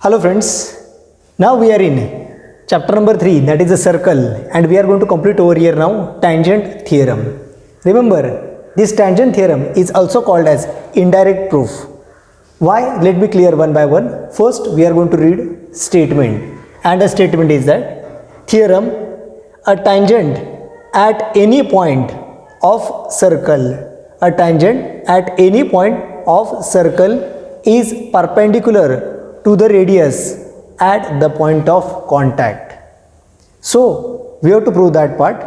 Hello friends, now we are in chapter number 3, that is a circle, and we are going to complete over here now tangent theorem. Remember, this tangent theorem is also called as indirect proof. Why? Let me clear one by one. First we are going to read statement, and the statement is that theorem, a tangent at any point of circle, a tangent at any point of circle is perpendicular to the radius at the point of contact. So we have to prove that part.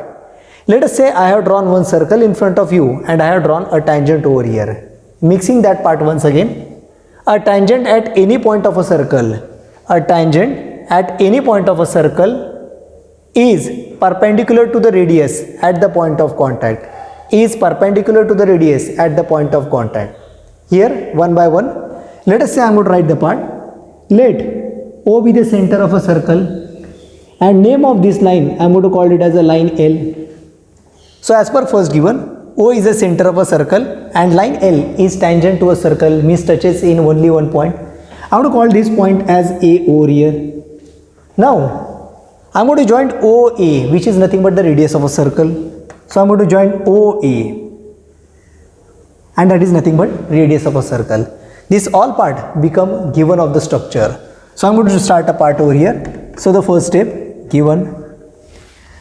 Let us say I have drawn one circle in front of you and I have drawn a tangent over here. Mixing that part once again. A tangent at any point of a circle, a tangent at any point of a circle is perpendicular to the radius at the point of contact, is perpendicular to the radius at the point of contact. Here one by one, let us say I am going to write the part. Let O be the center of a circle and name of this line I am going to call it as a line L. So as per first given, O is the center of a circle and line L is tangent to a circle, means touches in only one point. I am going to call this point as A over here. Now I am going to join OA, which is nothing but the radius of a circle. So I am going to join OA, and that is nothing but radius of a circle. This all part become given of the structure. So I am going to start a part over here. So the first step, given.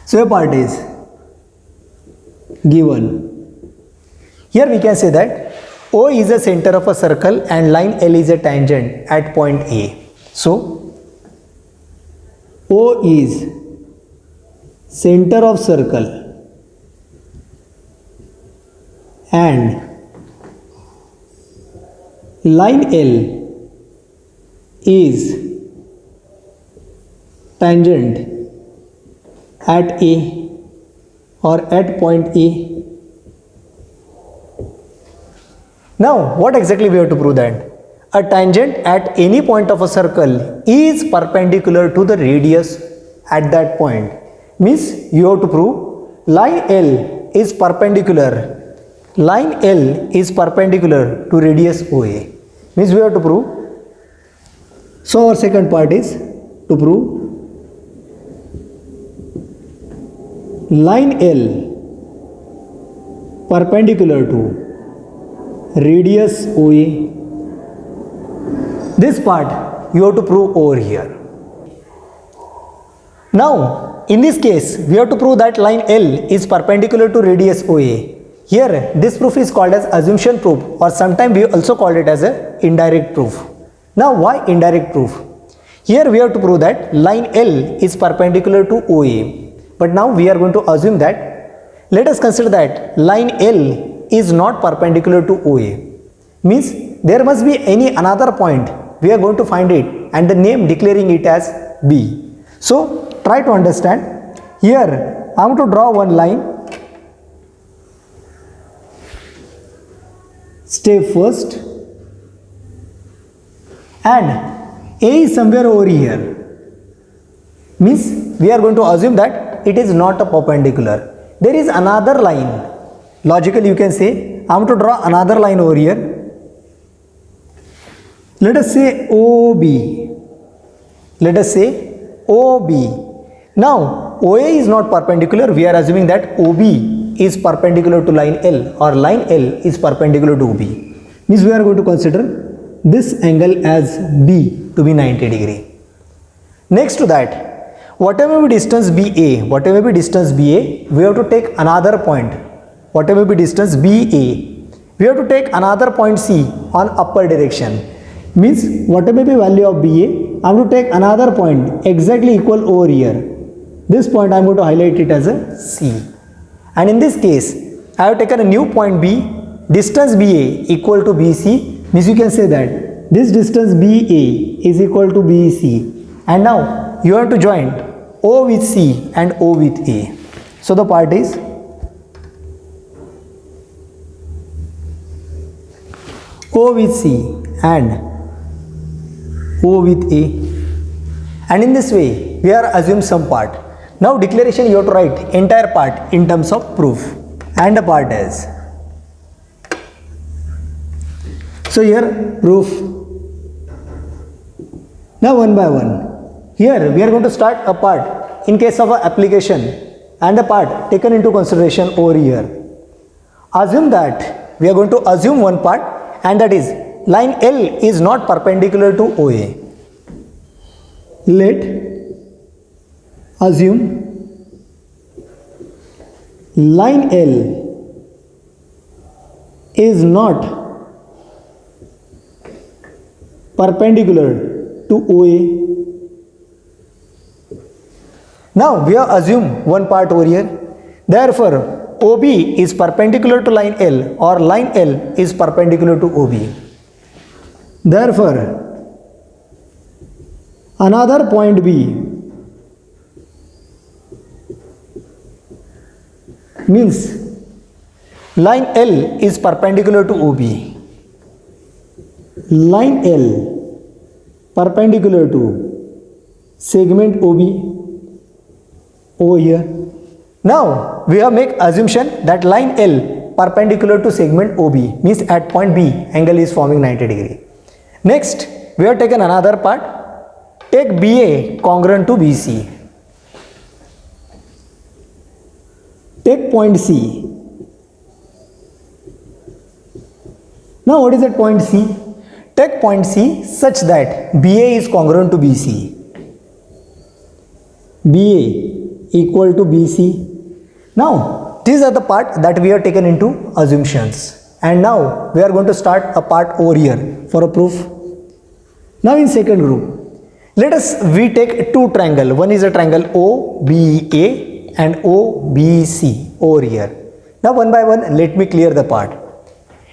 So a part is given. Here we can say that O is the center of a circle and line L is a tangent at point A. So O is center of circle and line L is tangent at A or at point A. Now what exactly we have to prove that? A tangent at any point of a circle is perpendicular to the radius at that point. Means you have to prove line L is perpendicular. Line L is perpendicular to radius OA. Means we have to prove. So our second part is to prove line L perpendicular to radius OA. This part you have to prove over here. Now in this case we have to prove that line L is perpendicular to radius OA. Here this proof is called as assumption proof, or sometimes we also call it as a indirect proof. Now why indirect proof? Here we have to prove that line L is perpendicular to OA. But now we are going to assume that, let us consider that line L is not perpendicular to OA. Means there must be any another point, we are going to find it and the name declaring it as B. So try to understand. Here I am going to draw one line. Step first, and A is somewhere over here. Means we are going to assume that it is not a perpendicular. There is another line. Logically you can say I am to draw another line over here. Let us say OB. Let us say OB. Now OA is not perpendicular. We are assuming that OB is perpendicular to line L, or line L is perpendicular to OB. Means we are going to consider this angle as B to be 90 degree. Next to that, whatever be distance BA, we have to take another point. Whatever be distance BA, we have to take another point C on upper direction. Means whatever be value of BA, I am to take another point exactly equal over here. This point I am going to highlight it as a C. And in this case, I have taken a new point B, distance BA equal to BC, means you can say that this distance BA is equal to BC. And now you have to join O with C and O with A. So the part is O with C and O with A. And in this way, we are assumed some part. Now declaration you have to write entire part in terms of proof, and the part is. So here proof Now one by one. Here we are going to start a part in case of a application and a part taken into consideration over here. Assume that we are going to assume one part, and that is line L is not perpendicular to OA. Let assume line L is not perpendicular to OA. Now we have assumed one part over here. Therefore, OB is perpendicular to line L, or line L is perpendicular to OB. Therefore, another point B means line L is perpendicular to OB. Line L perpendicular to segment OB over here. Now we have make assumption that line L perpendicular to segment OB means at point B angle is forming 90 degree. Next we have taken another part. Take BA congruent to BC. Take point C. Now what is that point C? Take point C such that BA is congruent to BC. BA equal to BC. Now these are the part that we have taken into assumptions, and now we are going to start a part over here for a proof. Now in second group, let us we take two triangle. One is a triangle OBA and OBC over here. Now one by one let me clear the part.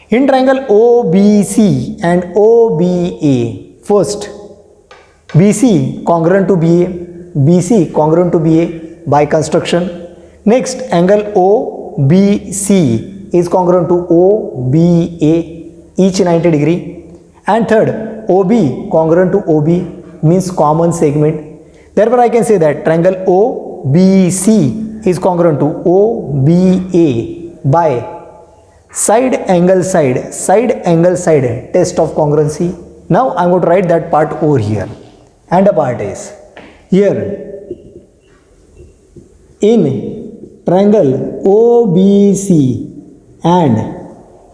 In triangle OBC and OBA, first BC congruent to BA, BC congruent to BA by construction. Next angle OBC is congruent to OBA, each 90 degree. And third OB congruent to OB means common segment. Therefore I can say that triangle OBC is congruent to OBA by side angle side test of congruency. Now I am going to write that part over here, and the part is here in triangle OBC and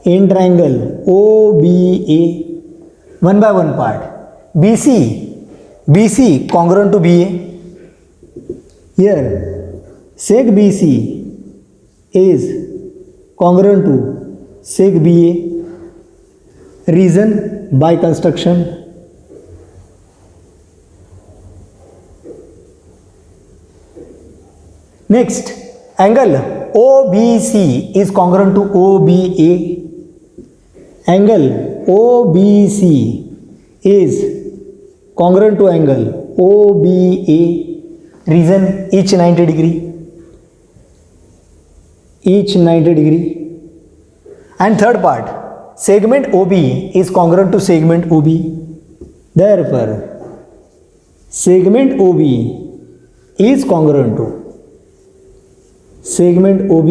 in triangle OBA, one by one part. BC congruent to BA. Here sec BC is congruent to sec BA. Reason by construction. Next angle OBC is congruent to OBA. Angle OBC is congruent to angle OBA. Reason each 90 degree. Each 90 degree. And third part, segment OB is congruent to segment OB. Therefore, segment OB is congruent to segment OB.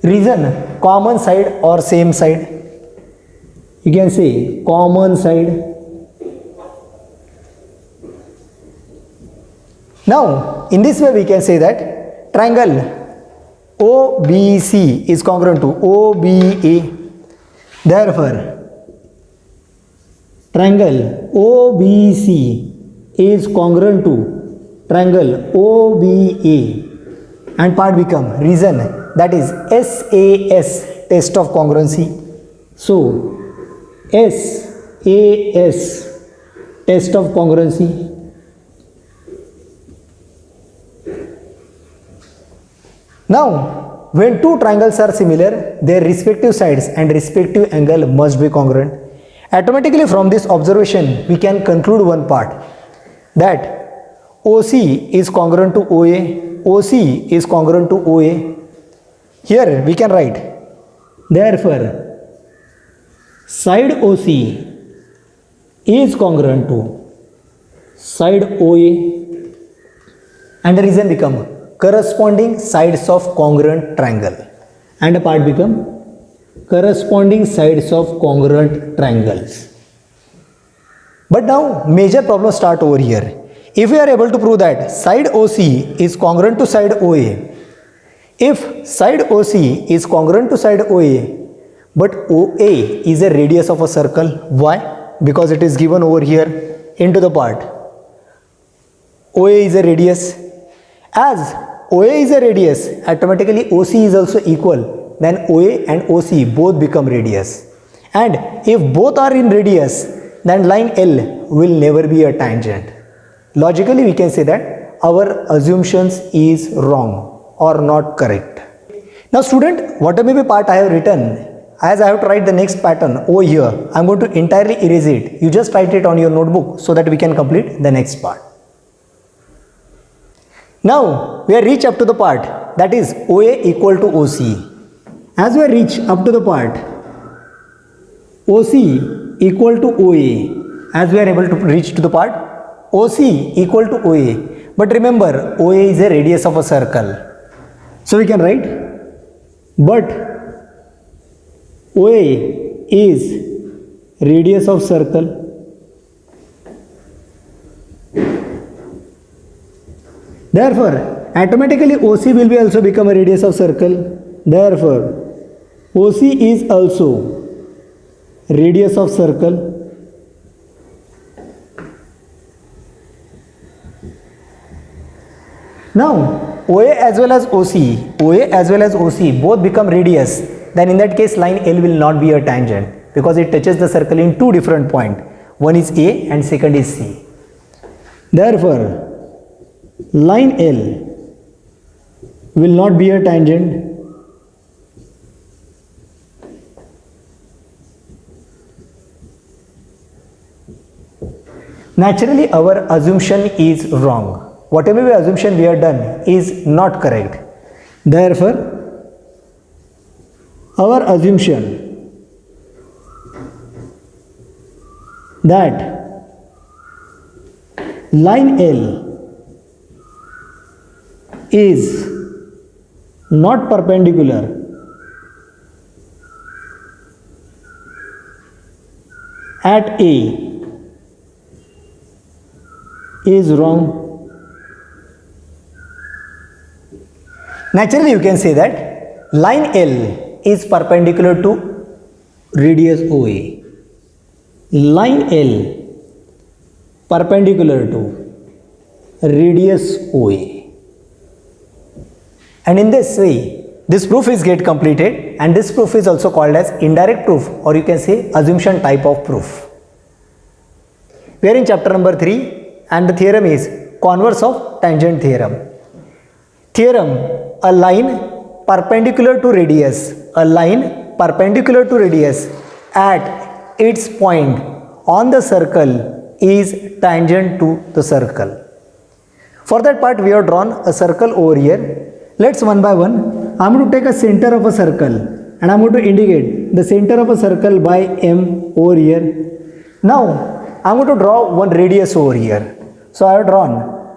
Reason common side or same side. You can say common side. Now in this way we can say that triangle OBC is congruent to OBA. Therefore, triangle OBC is congruent to triangle OBA, and part become reason, that is SAS test of congruency. So SAS test of congruency. Now, when two triangles are similar, their respective sides and respective angle must be congruent. Automatically from this observation, we can conclude one part, that OC is congruent to OA, OC is congruent to OA. Here we can write, therefore, side OC is congruent to side OA, and the reason become corresponding sides of congruent triangle, and a part become corresponding sides of congruent triangles. But now major problems start over here. If we are able to prove that side OC is congruent to side OA, if side OC is congruent to side OA, but OA is a radius of a circle, why? Because it is given over here into the part. OA is a radius. As OA is a radius, automatically OC is also equal. Then OA and OC both become radius. And if both are in radius, then line L will never be a tangent. Logically, we can say that our assumptions is wrong or not correct. Now student, whatever maybe part I have written, as I have to write the next pattern over here, I am going to entirely erase it. You just write it on your notebook so that we can complete the next part. Now we have reached up to the part that is OA equal to OC. As we have reached up to the part OC equal to OA, as we are able to reach to the part OC equal to OA. But remember, OA is a radius of a circle. So we can write, but OA is radius of circle. Therefore, automatically OC will be also become a radius of circle. Therefore, OC is also radius of circle. Now, OA as well as OC both become radius. Then in that case, line L will not be a tangent because it touches the circle in two different points. One is A and second is C. Therefore, line L will not be a tangent. Naturally, our assumption is wrong. Whatever assumption we have done is not correct. Therefore, our assumption that line L is not perpendicular at A is wrong. Naturally, you can say that line L is perpendicular to radius OA. Line L perpendicular to radius OA. And in this way, this proof is get completed, and this proof is also called as indirect proof, or you can say assumption type of proof. We are in chapter number 3. And the theorem is converse of tangent theorem. Theorem, a line perpendicular to radius, at its point on the circle is tangent to the circle. For that part, we have drawn a circle over here. Let's one by one. I am going to take a center of a circle and I am going to indicate the center of a circle by M over here. Now, I am going to draw one radius over here. So I have drawn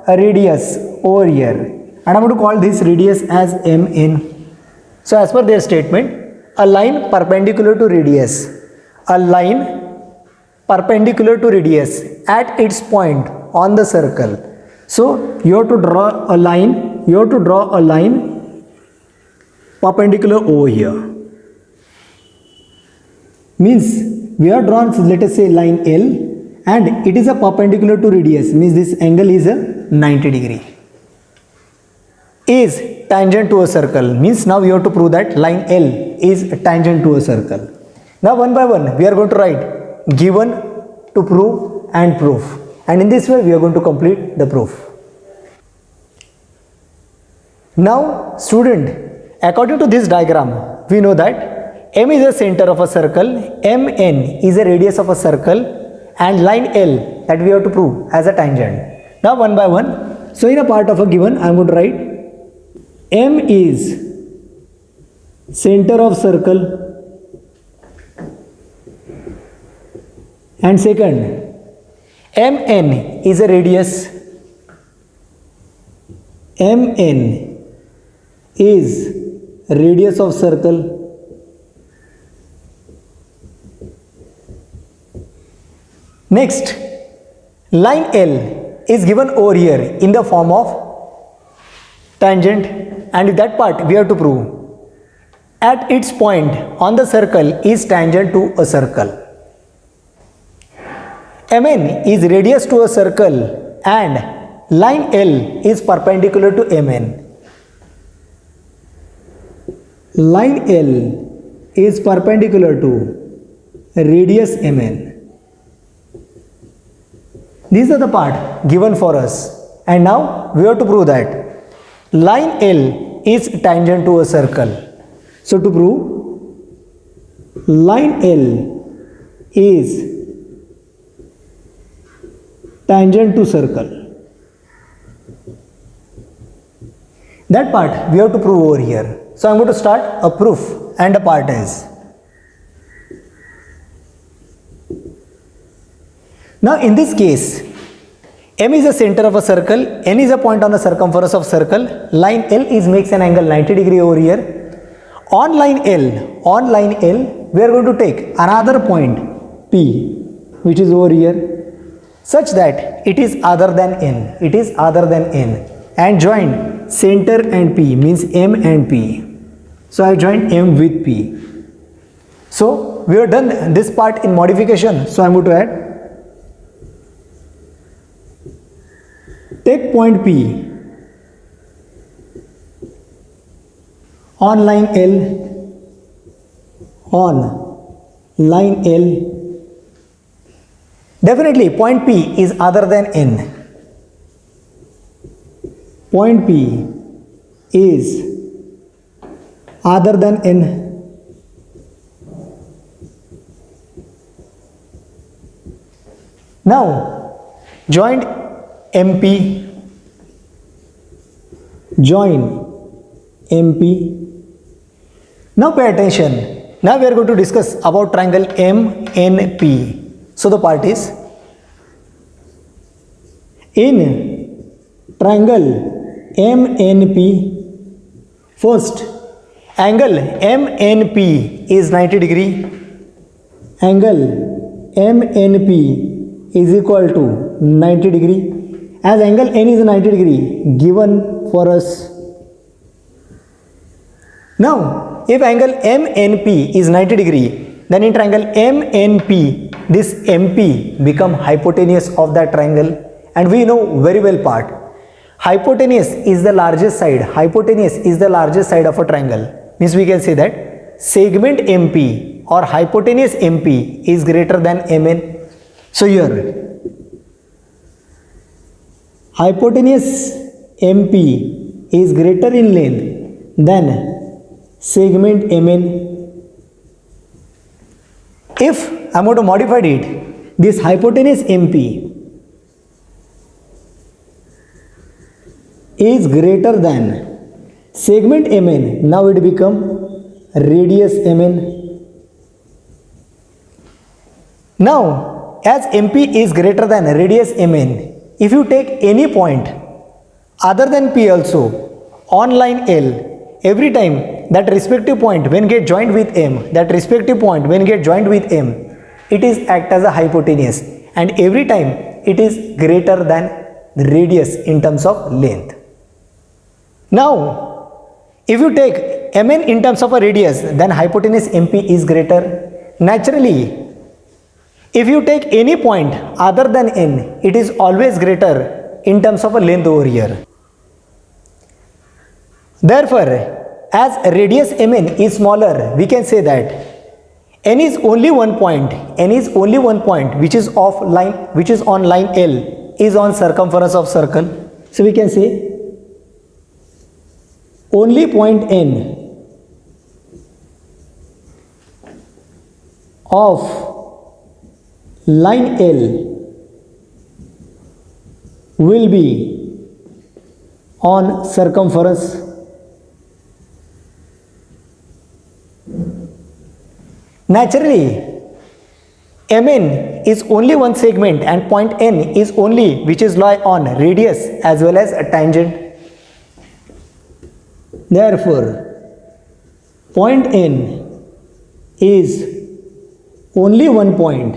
a radius over here and I am going to call this radius as MN. So as per their statement, a line perpendicular to radius, at its point on the circle. So you have to draw a line, perpendicular over here. Means we have drawn, let us say, line L. And it is a perpendicular to radius, means this angle is a 90 degree. Is tangent to a circle, means now you have to prove that line L is tangent to a circle. Now one by one we are going to write given to prove and proof. And in this way we are going to complete the proof. Now student, according to this diagram, we know that M is the center of a circle, MN is a radius of a circle, and line L that we have to prove as a tangent. Now one by one, so in a part of a given, I am going to write M is center of circle, and second, MN is a radius, MN is radius of circle. Next, line L is given over here in the form of tangent, and that part we have to prove. At its point on the circle is tangent to a circle. Mn is radius to a circle and line L is perpendicular to Mn. Line L is perpendicular to radius Mn. These are the part given for us, and now we have to prove that line L is tangent to a circle. So to prove line L is tangent to circle, that part we have to prove over here. So I am going to start a proof and a part is. Now in this case, M is the center of a circle, N is a point on the circumference of circle, line L is makes an angle 90 degree over here. On line L, we are going to take another point P, which is over here, such that it is other than N, and join center and P, means M and P. So I joined M with P. So we have done this part in modification. So I am going to add, take point P on line L, definitely point P is other than N. Point P is other than N. Now join MP, Now pay attention. Now we are going to discuss about triangle MNP. So the part is, in triangle MNP, first angle MNP is 90 degree. Angle MNP is equal to 90 degree. As angle N is 90 degree given for us. Now if angle MNP is 90 degree, then in triangle MNP, this MP become hypotenuse of that triangle, and we know very well part. Hypotenuse is the largest side of a triangle. Means we can say that segment MP or hypotenuse MP is greater than MN. So here hypotenuse MP is greater in length than segment MN. If I am going to modify it, this hypotenuse MP is greater than segment MN, now it become radius MN. Now as MP is greater than radius MN, if you take any point other than P also on line L, every time that respective point when get joined with M, it is act as a hypotenuse, and every time it is greater than the radius in terms of length. Now if you take Mn in terms of a radius, then hypotenuse MP is greater. Naturally, if you take any point other than N, it is always greater in terms of a length over here. Therefore, as radius Mn is smaller, we can say that N is only one point, which is on line L, is on circumference of circle. So we can say only point N of line L will be on circumference. Naturally, Mn is only one segment and point N is only which is lie on radius as well as a tangent. Therefore, point N is only one point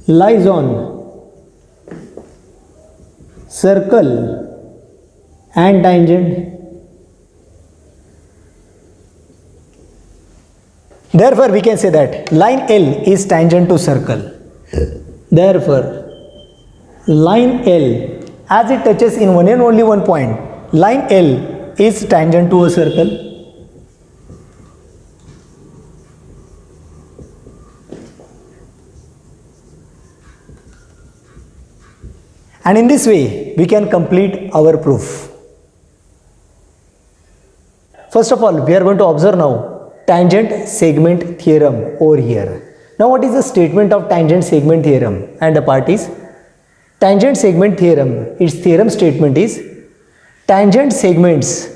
lies on circle and tangent. Therefore, we can say that line L is tangent to circle. Therefore, line L, as it touches in one and only one point, line L is tangent to a circle. And in this way, we can complete our proof. First of all, we are going to observe now tangent segment theorem over here. Now, what is the statement of tangent segment theorem? And the part is tangent segment theorem. Its theorem statement is tangent segments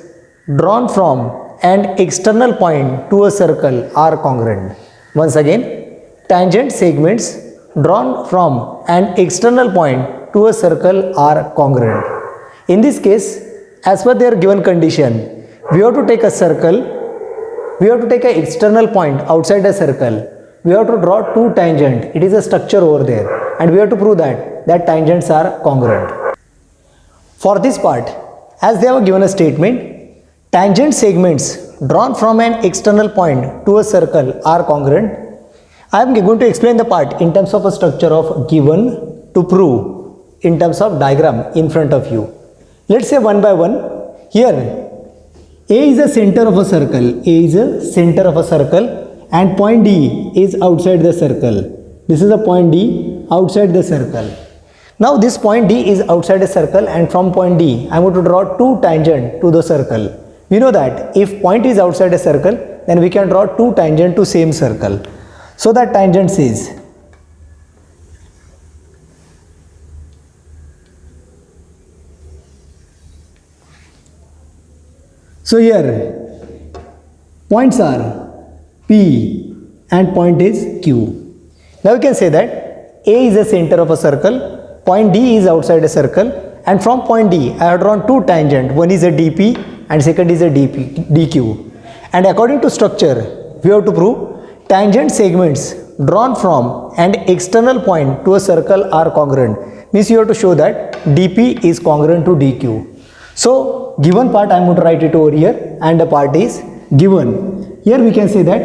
drawn from an external point to a circle are congruent. Once again, tangent segments drawn from an external point to a circle are congruent. In this case, as per their given condition, we have to take a circle, we have to take an external point outside a circle, we have to draw two tangents, it is a structure over there, and we have to prove that tangents are congruent. For this part, as they have given a statement, tangent segments drawn from an external point to a circle are congruent. I am going to explain the part in terms of a structure of given to prove in terms of diagram in front of you. Let's say one by one. Here A is the center of a circle. A is a center of a circle and point D is outside the circle. This is a point D outside the circle. Now this point D is outside a circle and from point D I am going to draw two tangents to the circle. We know that if point is outside a circle, then we can draw two tangents to same circle. So that tangent is so here points are P and point is Q. Now we can say that A is the center of a circle, point D is outside a circle, and from point D I have drawn two tangents, one is a DP and second is a DQ. And according to structure, we have to prove tangent segments drawn from an external point to a circle are congruent. Means you have to show that DP is congruent to DQ. So given part I am going to write it over here and the part is given. Here we can say that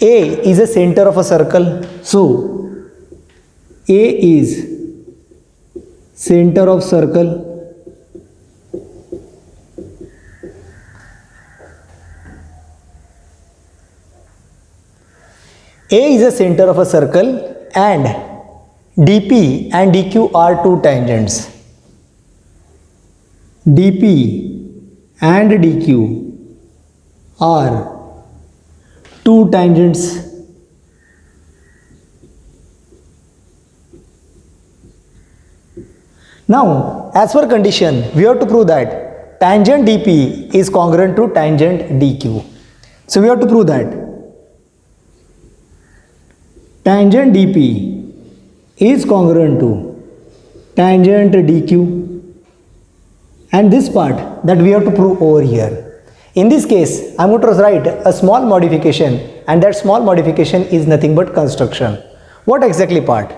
A is a center of a circle. So A is center of circle. A is a center of a circle and DP and DQ are two tangents. DP and DQ are two tangents. Now, as per condition, we have to prove that tangent DP is congruent to tangent DQ. So, we have to prove that tangent DP is congruent to tangent DQ. And this part that we have to prove over here. In this case, I am going to write a small modification and that small modification is nothing but construction. What exactly part?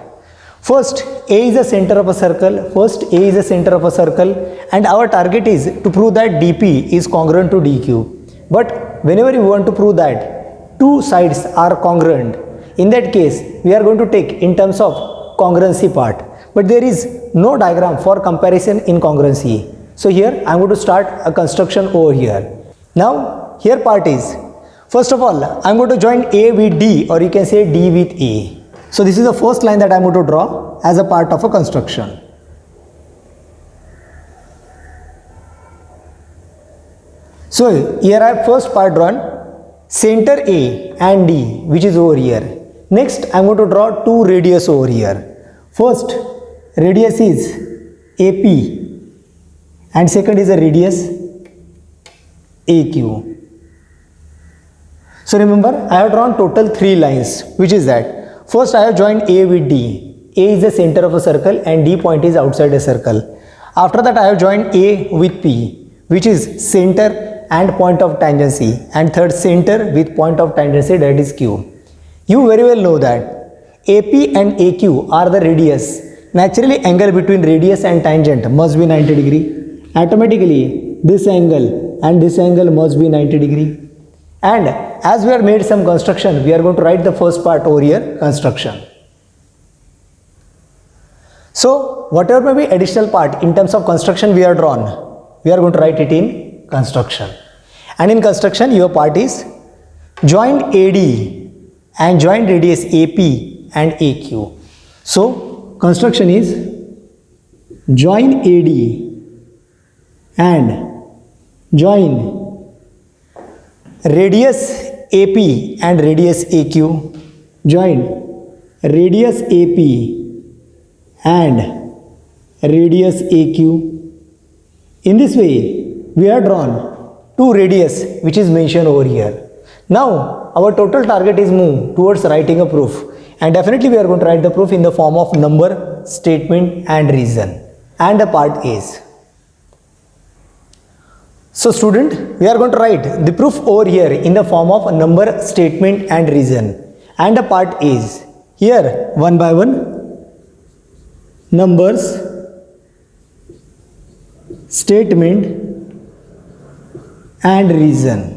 First, A is the center of a circle. First, A is the center of a circle and our target is to prove that DP is congruent to DQ. But whenever you want to prove that two sides are congruent, in that case, we are going to take in terms of congruency part. But there is no diagram for comparison in congruency. So here I am going to start a construction over here. Now here part is, first of all I am going to join A with D or you can say D with A. So this is the first line that I am going to draw as a part of a construction. So here I have first part drawn, center A and D which is over here. Next I am going to draw two radius over here. First radius is AP and second is a radius AQ. So remember I have drawn total three lines, which is that first I have joined A with D. A is the center of a circle and D point is outside a circle. After that I have joined A with P, which is center and point of tangency, and third center with point of tangency, that is Q. You very well know that AP and AQ are the radius. Naturally, angle between radius and tangent must be 90 degree. Automatically, this angle and this angle must be 90 degree. And as we have made some construction, we are going to write the first part over here, construction. So, whatever may be additional part in terms of construction we are drawn, we are going to write it in construction. And in construction, your part is joint AD and joint radius AP and AQ. So, construction is join AD and join radius AP and radius AQ, join radius AP and radius AQ. In this way, we have drawn two radius which is mentioned over here. Now, our total target is move towards writing a proof, and definitely we are going to write the proof in the form of number, statement and reason, and the part is. So student, we are going to write the proof over here in the form of number, statement and reason, and the part is. Here one by one, numbers, statement and reason.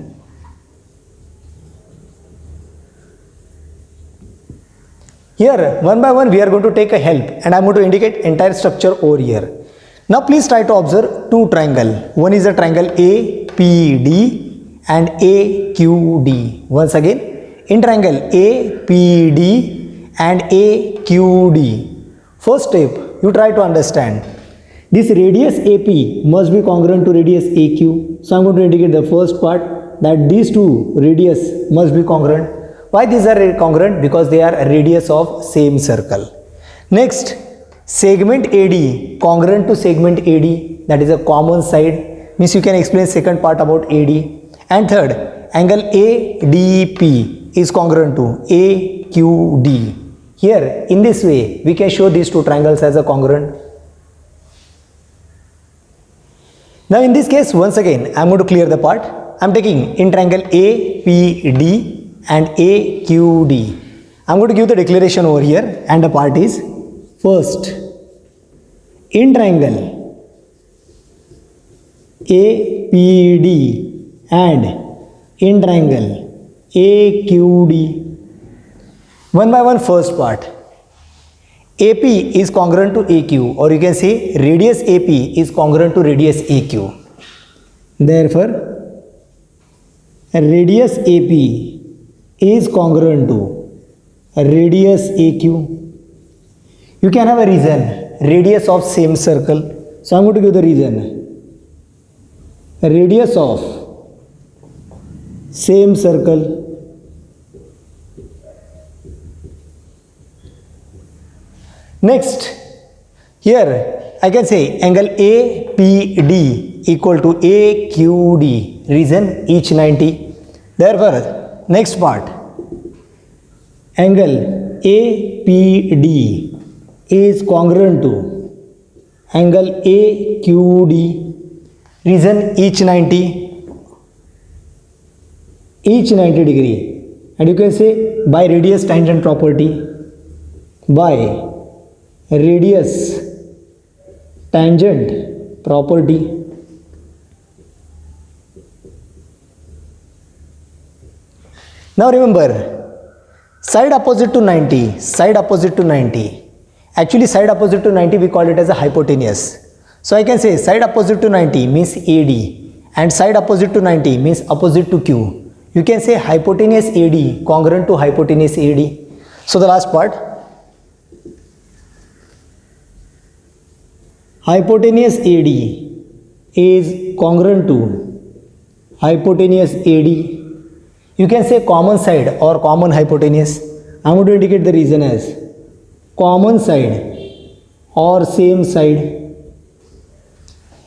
Here one by one we are going to take a help, and I am going to indicate entire structure over here. Now please try to observe two triangle. One is a triangle APD and AQD. Once again, in triangle APD and AQD, first step, you try to understand this radius AP must be congruent to radius AQ. So I am going to indicate the first part, that these two radius must be congruent. Why these are congruent? Because they are radius of same circle. Next, segment AD congruent to segment AD, that is a common side, means you can explain second part about AD. And third, angle ADP is congruent to AQD. Here, in this way, we can show these two triangles as a congruent. Now, in this case, once again, I am going to clear the part. I am taking in triangle APD and AQD. I am going to give the declaration over here, and the part is first, in triangle APD and in triangle AQD. One by one, first part. AP is congruent to AQ, or you can say radius AP is congruent to radius AQ. Therefore, radius AP is congruent to radius AQ. You can have a reason, radius of same circle. So I am going to give the reason. Radius of same circle. Next, here I can say angle APD equal to AQD, reason each 90. Therefore, next part, angle APD is congruent to angle AQD, reason each 90 degree, and you can say by radius tangent property, by radius tangent property. Now remember, side opposite to 90, side opposite to 90. Actually, side opposite to 90 we call it as a hypotenuse. So I can say side opposite to 90 means AD, and side opposite to 90 means opposite to Q. You can say hypotenuse AD congruent to hypotenuse AD. So the last part, hypotenuse AD is congruent to hypotenuse AD. You can say common side or common hypotenuse. I am going to indicate the reason as common side or same side.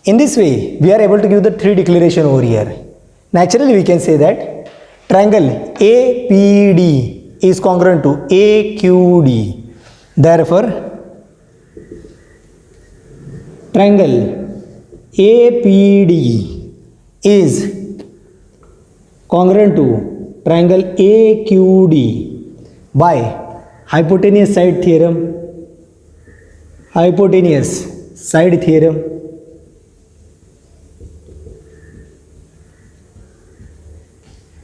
In this way, we are able to give the three declaration over here. Naturally, we can say that triangle APD is congruent to AQD. Therefore, triangle APD is congruent to triangle AQD by hypotenuse side theorem, hypotenuse side theorem,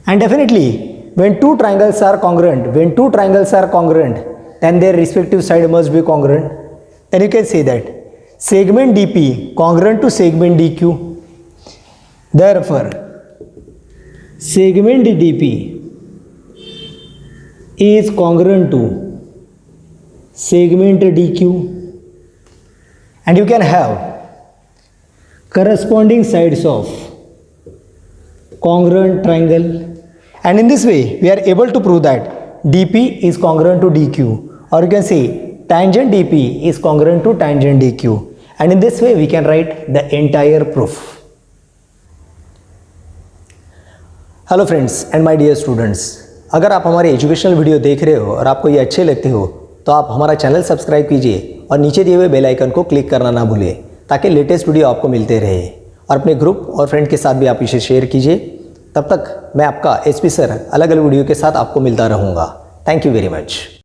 and definitely when two triangles are congruent, then their respective side must be congruent. Then you can say that segment DP congruent to segment DQ. Therefore, segment DP is congruent to segment DQ, and you can have corresponding sides of congruent triangle, and in this way we are able to prove that DP is congruent to DQ, or you can say tangent DP is congruent to tangent DQ, and in this way we can write the entire proof. Hello friends and my dear students, अगर आप हमारे educational video देख रहे हो और आपको ये अच्छे लगते हो तो आप हमारा चैनल सब्सक्राइब कीजिए और नीचे दिए हुए बेल आइकन को क्लिक करना ना भूलिए ताकि लेटेस्ट वीडियो आपको मिलते रहे, और अपने ग्रुप और फ्रेंड के साथ भी आप इसे शेयर कीजिए। तब तक मैं आपका एसपी सर अलग अलग वीडियो के साथ आपको मिलता रहूँगा। Thank you very much.